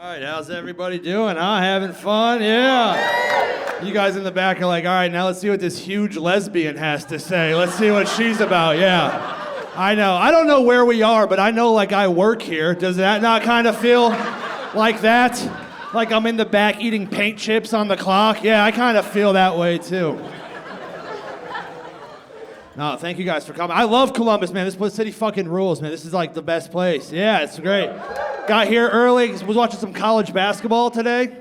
All right, how's everybody doing, huh? Having fun? Yeah. You guys in the back are like, all right, now let's see what this huge lesbian has to say. Let's see what she's about, yeah. I know. I don't know where we are, but I know, like, I work here. Does that not kind of feel like that? Like I'm in the back eating paint chips on the clock? Yeah, I kind of feel that way, too. No, thank you guys for coming. I love Columbus, man. This city fucking rules, man. This is like the best place. Yeah, it's great. Got here early, was watching some college basketball today.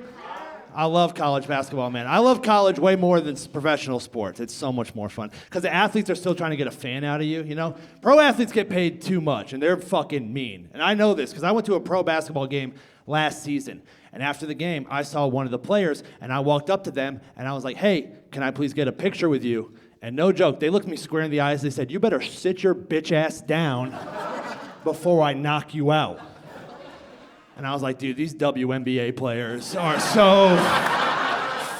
I love college basketball, man. I love college way more than professional sports. It's so much more fun. Because the athletes are still trying to get a fan out of you, you know? Pro athletes get paid too much, and they're fucking mean. And I know this, because I went to a pro basketball game last season. And after the game, I saw one of the players, and I walked up to them, and I was like, hey, can I please get a picture with you? And no joke, they looked me square in the eyes. They said, you better sit your bitch ass down before I knock you out. And I was like, dude, these WNBA players are so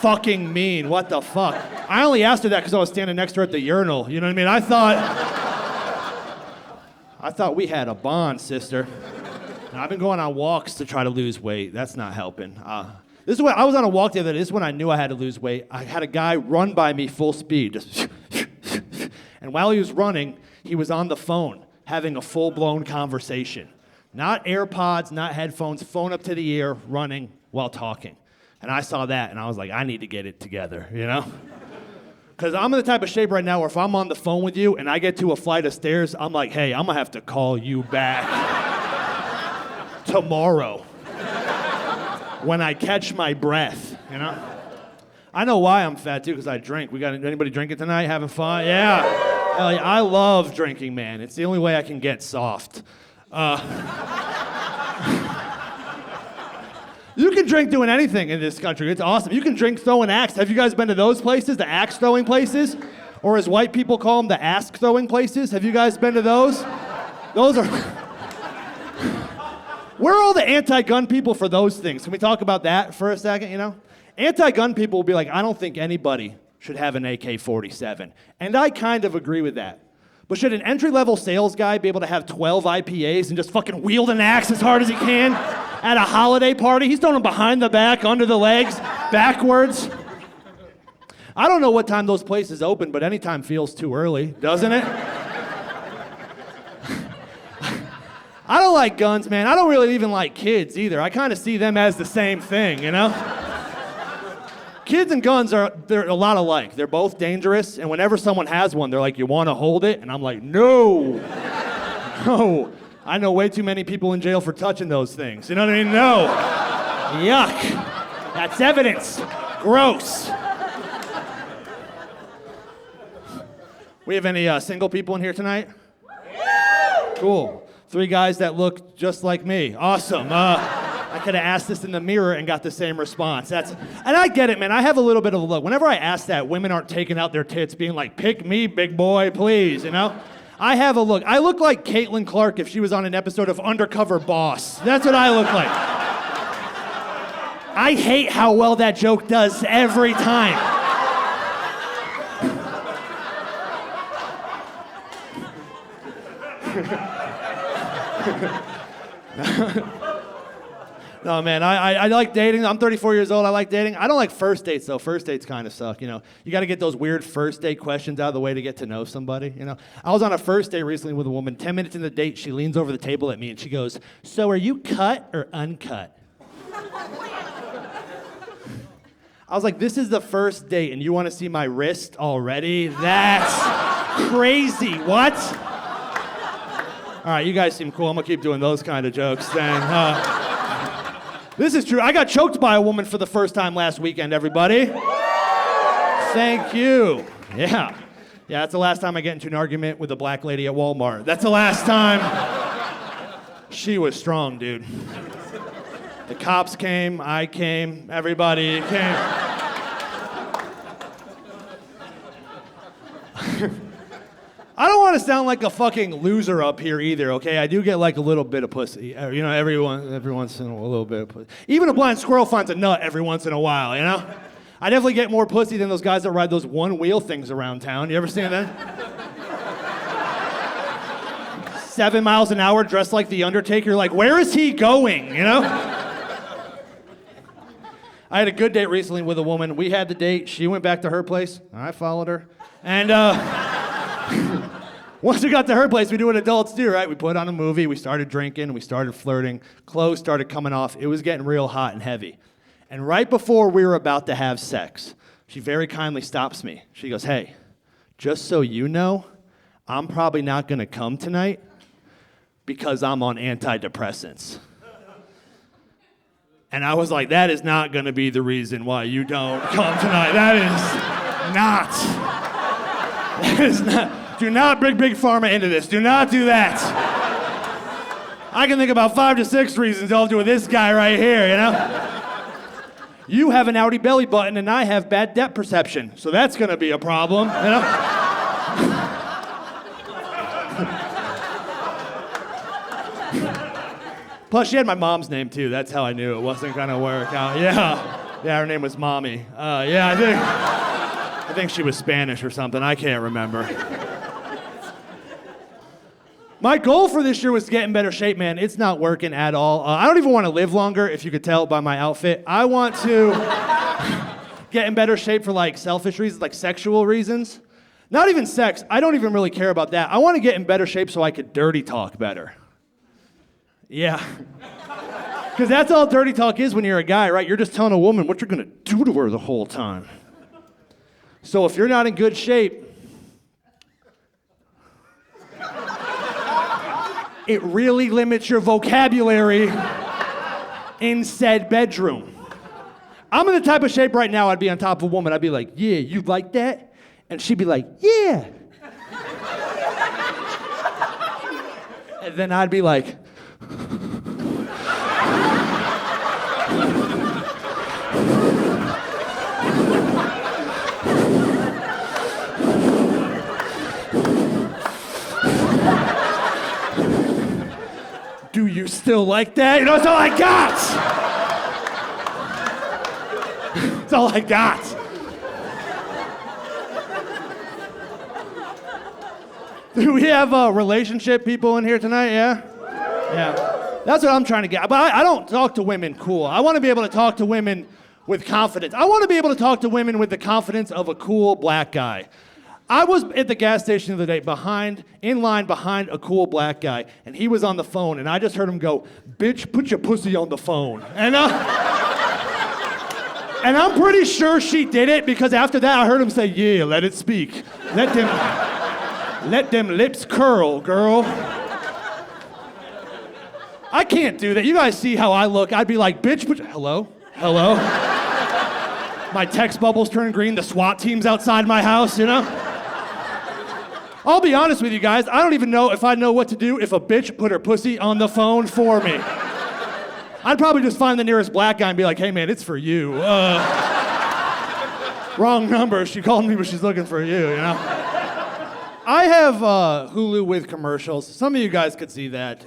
fucking mean. What the fuck? I only asked her that because I was standing next to her at the urinal. You know what I mean? I thought we had a bond, sister. And I've been going on walks to try to lose weight. That's not helping. This is when I was on a walk the other day. This is when I knew I had to lose weight. I had a guy run by me full speed, just and while he was running, he was on the phone having a full-blown conversation. Not AirPods, not headphones, phone up to the ear, running while talking. And I saw that, and I was like, I need to get it together, you know? Because I'm in the type of shape right now where if I'm on the phone with you and I get to a flight of stairs, I'm like, hey, I'm going to have to call you back tomorrow when I catch my breath, you know? I know why I'm fat, too, because I drink. We got anybody drinking tonight, having fun? Yeah. I love drinking, man. It's the only way I can get soft. You can drink doing anything in this country. It's awesome. You can drink throwing axe. Have you guys been to those places, the axe throwing places? Or as white people call them, the ass throwing places? Have you guys been to those? Those are... Where are all the anti-gun people for those things? Can we talk about that for a second, you know? Anti-gun people will be like, I don't think anybody should have an AK-47. And I kind of agree with that. But should an entry-level sales guy be able to have 12 IPAs and just fucking wield an axe as hard as he can at a holiday party? He's throwing them behind the back, under the legs, backwards. I don't know what time those places open, but any time feels too early, doesn't it? I don't like guns, man. I don't really even like kids either. I kind of see them as the same thing, you know? Kids and guns they're a lot alike. They're both dangerous, and whenever someone has one, they're like, you want to hold it? And I'm like, no. No. I know way too many people in jail for touching those things. You know what I mean? No. Yuck. That's evidence. Gross. We have any single people in here tonight? Cool. 3 guys that look just like me. Awesome. I could have asked this in the mirror and got the same response. And I get it, man. I have a little bit of a look. Whenever I ask that, women aren't taking out their tits being like, pick me, big boy, please, you know? I have a look. I look like Caitlin Clark if she was on an episode of Undercover Boss. That's what I look like. I hate how well that joke does every time. No, man, I like dating. I'm 34 years old. I like dating. I don't like first dates, though. First dates kind of suck, you know. You got to get those weird first date questions out of the way to get to know somebody, you know. I was on a first date recently with a woman. 10 minutes into the date, she leans over the table at me and she goes, so are you cut or uncut? I was like, this is the first date and you want to see my wrist already? That's crazy. What? All right, you guys seem cool. I'm going to keep doing those kind of jokes then. This is true. I got choked by a woman for the first time last weekend, everybody. Thank you. Yeah. Yeah, that's the last time I get into an argument with a black lady at Walmart. That's the last time. She was strong, dude. The cops came, I came, everybody came. I don't want to sound like a fucking loser up here either, okay? I do get like a little bit of pussy. You know, every once in a little bit of pussy. Even a blind squirrel finds a nut every once in a while, you know? I definitely get more pussy than those guys that ride those one-wheel things around town. You ever seen that? 7 miles an hour dressed like The Undertaker. Like, where is he going, you know? I had a good date recently with a woman. We had the date. She went back to her place. I followed her. And once we got to her place, we do what adults do, right? We put on a movie. We started drinking. We started flirting. Clothes started coming off. It was getting real hot and heavy. And right before we were about to have sex, she very kindly stops me. She goes, hey, just so you know, I'm probably not going to come tonight because I'm on antidepressants. And I was like, that is not going to be the reason why you don't come tonight. That is not. Do not bring Big Pharma into this. Do not do that. I can think about 5 to 6 reasons all to do with this guy right here, you know? You have an outie belly button and I have bad depth perception, so that's going to be a problem, you know? Plus, she had my mom's name, too. That's how I knew it wasn't going to work out. Yeah, her name was Mommy. I think she was Spanish or something. I can't remember. My goal for this year was to get in better shape, man. It's not working at all. I don't even want to live longer, if you could tell by my outfit. I want to get in better shape for, like, selfish reasons, like sexual reasons. Not even sex. I don't even really care about that. I want to get in better shape so I could dirty talk better. Yeah. Because that's all dirty talk is when you're a guy, right? You're just telling a woman what you're going to do to her the whole time. So if you're not in good shape, it really limits your vocabulary in said bedroom. I'm in the type of shape right now, I'd be on top of a woman. I'd be like, yeah, you like that? And she'd be like, yeah. And then I'd be like, do you still like that? You know, that's all I got. That's all I got. Do we have relationship people in here tonight? Yeah? Yeah. That's what I'm trying to get. But I don't talk to women cool. I want to be able to talk to women with confidence. I want to be able to talk to women with the confidence of a cool black guy. I was at the gas station the other day in line behind a cool black guy, and he was on the phone, and I just heard him go, bitch, put your pussy on the phone. And I'm pretty sure she did it, because after that I heard him say, yeah, let it speak. Let them lips curl, girl. I can't do that. You guys see how I look. I'd be like, bitch, hello? My text bubbles turn green, the SWAT team's outside my house, you know? I'll be honest with you guys, I don't even know if I know what to do if a bitch put her pussy on the phone for me. I'd probably just find the nearest black guy and be like, hey man, it's for you. Wrong number, she called me but she's looking for you, you know? I have Hulu with commercials. Some of you guys could see that.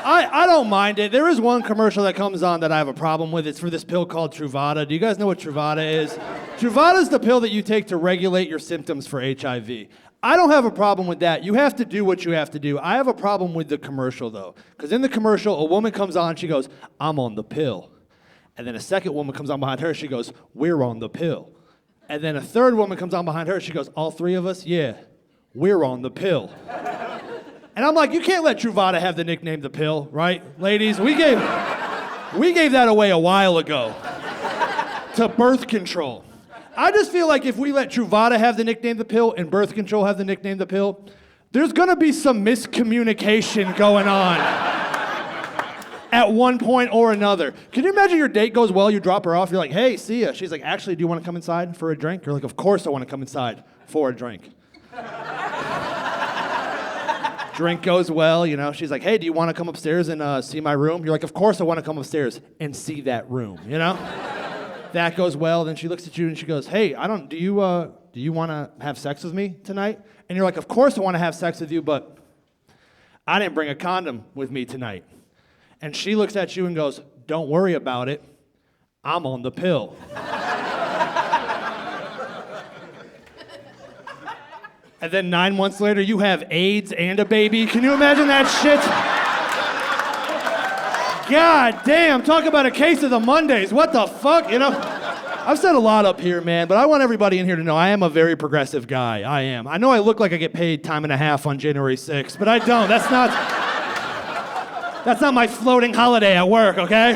I don't mind it. There is one commercial that comes on that I have a problem with. It's for this pill called Truvada. Do you guys know what Truvada is? Truvada is the pill that you take to regulate your symptoms for HIV. I don't have a problem with that. You have to do what you have to do. I have a problem with the commercial, though. Because in the commercial, a woman comes on, she goes, I'm on the pill. And then a second woman comes on behind her, she goes, we're on the pill. And then a third woman comes on behind her, she goes, all three of us? Yeah, we're on the pill. And I'm like, you can't let Truvada have the nickname The Pill, right? Ladies, we gave that away a while ago to birth control. I just feel like if we let Truvada have the nickname The Pill and birth control have the nickname The Pill, there's gonna be some miscommunication going on at one point or another. Can you imagine your date goes well, you drop her off, you're like, hey, see ya. She's like, actually, do you wanna come inside for a drink? You're like, of course I wanna come inside for a drink. Drink goes well, you know. She's like, hey, do you want to come upstairs and see my room? You're like, of course I want to come upstairs and see that room, you know? That goes well. Then she looks at you and she goes, hey, do you want to have sex with me tonight? And you're like, of course I want to have sex with you, but I didn't bring a condom with me tonight. And she looks at you and goes, don't worry about it. I'm on the pill. And then 9 months later, you have AIDS and a baby. Can you imagine that shit? God damn, talk about a case of the Mondays. What the fuck, you know? I've said a lot up here, man, but I want everybody in here to know I am a very progressive guy. I am. I know I look like I get paid time and a half on January 6th, but I don't. That's not my floating holiday at work, okay?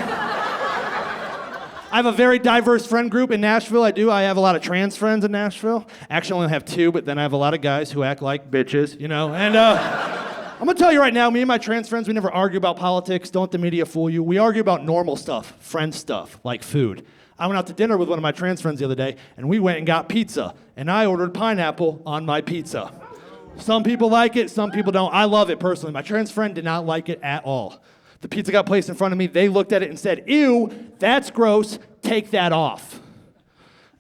I have a very diverse friend group in Nashville. I have a lot of trans friends in Nashville. Actually, I only have 2, but then I have a lot of guys who act like bitches, you know? And I'm gonna tell you right now, me and my trans friends, we never argue about politics. Don't let the media fool you. We argue about normal stuff, friend stuff, like food. I went out to dinner with one of my trans friends the other day, and we went and got pizza, and I ordered pineapple on my pizza. Some people like it, some people don't. I love it personally. My trans friend did not like it at all. The pizza got placed in front of me. They looked at it and said, ew, that's gross. Take that off.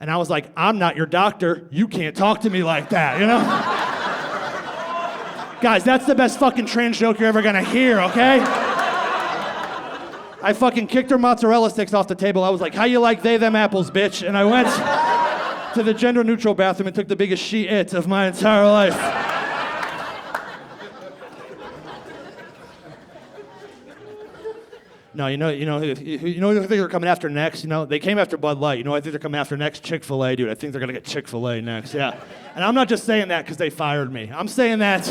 And I was like, I'm not your doctor. You can't talk to me like that, you know? Guys, that's the best fucking trans joke you're ever gonna hear, okay? I fucking kicked her mozzarella sticks off the table. I was like, how you like they, them apples, bitch? And I went to the gender-neutral bathroom and took the biggest shit of my entire life. No, you know who I think they're coming after next? You know, they came after Bud Light. You know, I think they're coming after next? Chick-fil-A, dude. I think they're gonna get Chick-fil-A next, yeah. And I'm not just saying that because they fired me. I'm saying that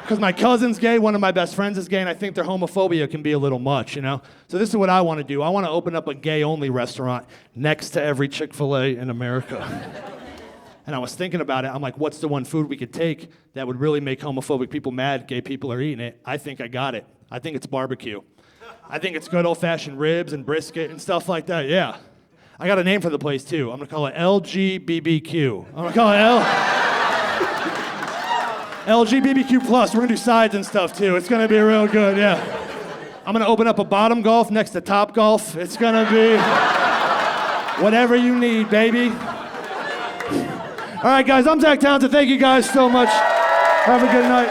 because my cousin's gay, one of my best friends is gay, and I think their homophobia can be a little much, you know? So this is what I want to do. I want to open up a gay-only restaurant next to every Chick-fil-A in America. And I was thinking about it. I'm like, what's the one food we could take that would really make homophobic people mad? Gay people are eating it. I think I got it. I think it's barbecue. I think it's good old-fashioned ribs and brisket and stuff like that, yeah. I got a name for the place, too. I'm going to call it LGBBQ. I'm going to call it LGBBQ+. We're going to do sides and stuff, too. It's going to be real good, yeah. I'm going to open up a bottom golf next to top golf. It's going to be whatever you need, baby. All right, guys, I'm Zac Townsend. Thank you guys so much. Have a good night.